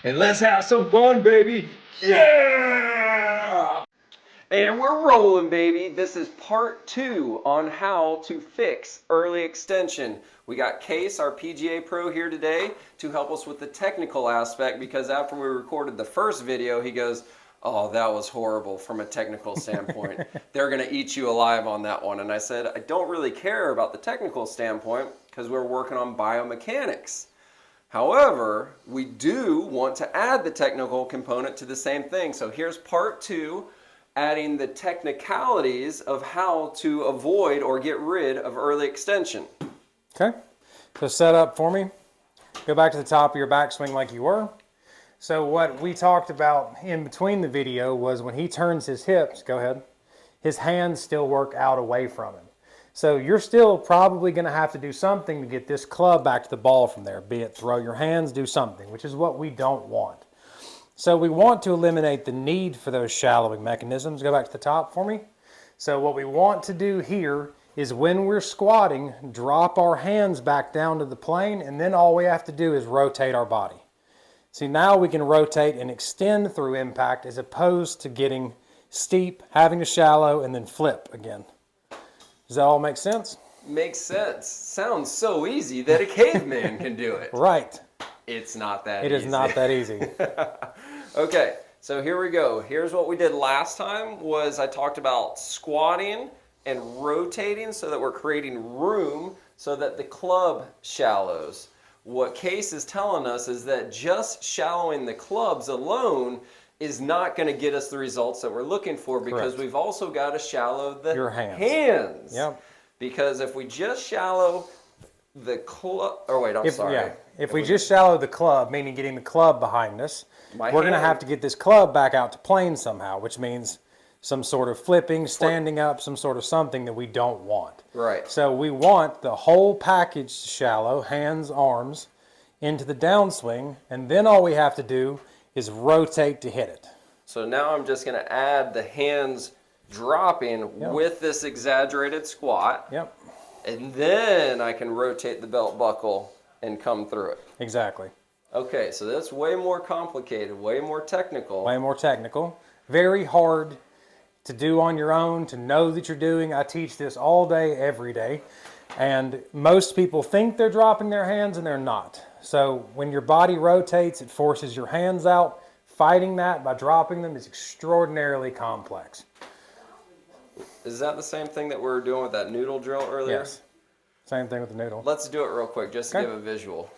And let's have some fun, baby. Yeah! And we're rolling, baby. This is part 2 on how to fix early extension. We got Case, our PGA pro, here today to help us with the technical aspect, because after we recorded the first video, he goes, "Oh, that was horrible from a technical standpoint. They're going to eat you alive on that one." And I said, I don't really care about the technical standpoint because we're working on biomechanics. However, we do want to add the technical component to the same thing. So here's part 2, adding the technicalities of how to avoid or get rid of early extension. Okay, so set up for me. Go back to the top of your backswing like you were. So what we talked about in between the video was when he turns his hips, go ahead, his hands still work out away from him. So you're still probably going to have to do something to get this club back to the ball from there, be it throw your hands, do something, which is what we don't want. So we want to eliminate the need for those shallowing mechanisms. Go back to the top for me. So what we want to do here is when we're squatting, drop our hands back down to the plane, and then all we have to do is rotate our body. See, now we can rotate and extend through impact as opposed to getting steep, having to shallow, and then flip again. Does that all make sense? Makes sense. Sounds so easy that a caveman can do it. Right. It's not that easy. It is not that easy. Okay, so here we go. Here's what we did last time was I talked about squatting and rotating so that we're creating room so that the club shallows. What Case is telling us is that just shallowing the clubs alone is not going to get us the results that we're looking for, because Correct. we've also got to shallow the Your hands. hands. Yep. Because if we just shallow the club, or wait, I'm sorry. Yeah, if we just shallow the club, meaning getting the club behind us, My we're going to hand- have to get this club back out to plane somehow, which means some sort of flipping, standing up, some sort of something that we don't want. Right. So we want the whole package to shallow, hands, arms, into the downswing, and then all we have to do is rotate to hit it. So now I'm just going to add the hands dropping with this exaggerated squat. Yep, And then I can rotate the belt buckle and come through it. exactly. Okay, so that's way more complicated, way more technical. Way more technical. Very hard to do on your own, to know that you're doing. I teach this all day, every day. And most people think they're dropping their hands and they're not. So when your body rotates, it forces your hands out. Fighting that by dropping them is extraordinarily complex. Is that the same thing that we were doing with that noodle drill earlier? Yes. Same thing with the noodle. Let's do it real quick just to Okay. give a visual.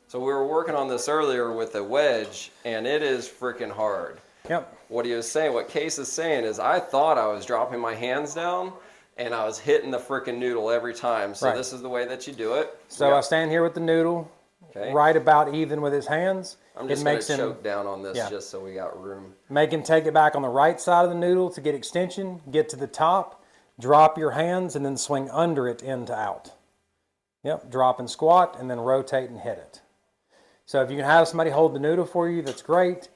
So we were working on this earlier with a wedge, and it is freaking hard. Yep. What he was saying, what Case is saying is, I thought I was dropping my hands down, and I was hitting the freaking noodle every time. So Right. this is the way that you do it. So I stand here with the noodle, Okay. right about even with his hands. I'm just it going makes to him choke down on this yeah. just so we got room. Make him take it back on the right side of the noodle to get extension, get to the top, drop your hands, and then swing under it in to out. Yep, drop and squat, and then rotate and hit it. So if you can have somebody hold the noodle for you, that's great.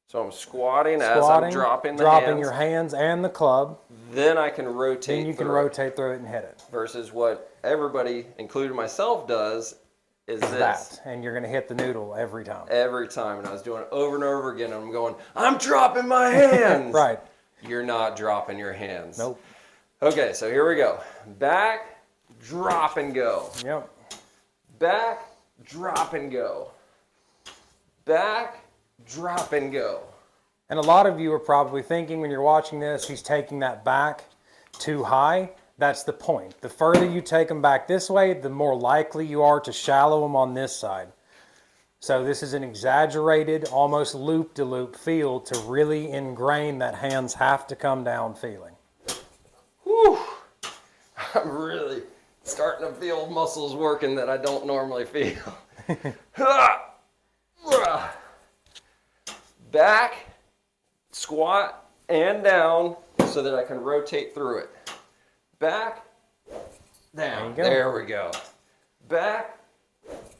So I'm squatting as I'm dropping the hands. your hands and the club. Then I can rotate Then you can through it. rotate through it and hit it. Versus what everybody, including myself, does is this. That, and you're going to hit the noodle every time. Every time. And I was doing it over and over again. And I'm going, I'm dropping my hands. Right. You're not dropping your hands. Nope. Okay, so here we go. Back, drop and go. Yep. Back, drop and go. Back, drop and go. And a lot of you are probably thinking when you're watching this, he's taking that back too high. That's the point. The further you take them back this way, the more likely you are to shallow them on this side. So this is an exaggerated, almost loop-de-loop feel to really ingrain that hands have to come down feeling. Whew. I'm really starting to feel muscles working that I don't normally feel. Back, squat, and down so that I can rotate through it. Back, down. There we go. Back,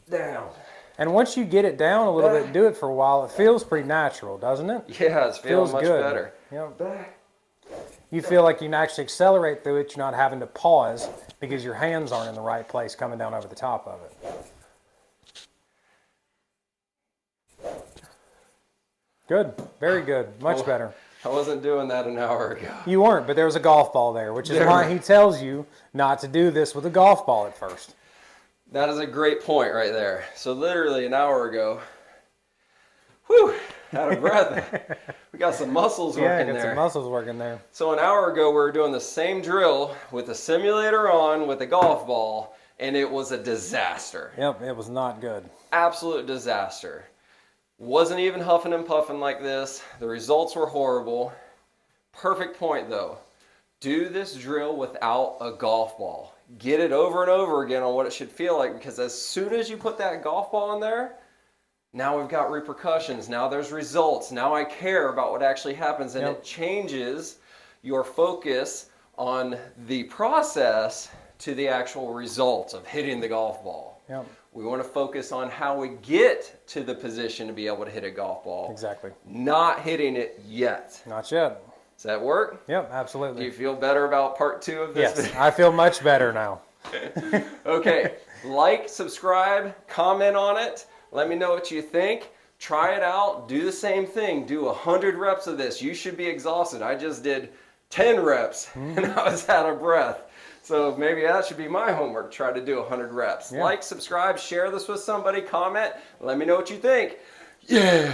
down. And once you get it down a little bit and do it for a while, it feels pretty natural, doesn't it? Yeah, it's feeling Feels much good. better. Yep. Back. You feel like you can actually accelerate through it. You're not having to pause because your hands aren't in the right place coming down over the top of it. Good. Very good. Much better. I wasn't doing that an hour ago. You weren't, but there was a golf ball there, which is why he tells you not to do this with a golf ball at first. That is a great point right there. So literally an hour ago, whew, out of breath. We got some muscles working there. Some muscles working there. So an hour ago, we were doing the same drill with the simulator on with a golf ball, and it was a disaster. Yep, it was not good. Absolute disaster. Wasn't even huffing and puffing like this. The results were horrible. Perfect point though. Do this drill without a golf ball. Get it over and over again on what it should feel like, because as soon as you put that golf ball in there, now we've got repercussions. Now there's results. Now I care about what actually happens, and it changes your focus on the process to the actual results of hitting the golf ball. Yep. We want to focus on how we get to the position to be able to hit a golf ball. Exactly. Not hitting it yet. Not yet. Does that work? Yep, absolutely. Do you feel better about part 2 of this? Yes, I feel much better now. Okay, like, subscribe, comment on it. Let me know what you think. Try it out. Do the same thing. Do 100 reps of this. You should be exhausted. I just did 10 reps and I was out of breath. So maybe that should be my homework. Try to do 100 reps. Yeah. Like, subscribe, share this with somebody, comment. Let me know what you think. Yeah.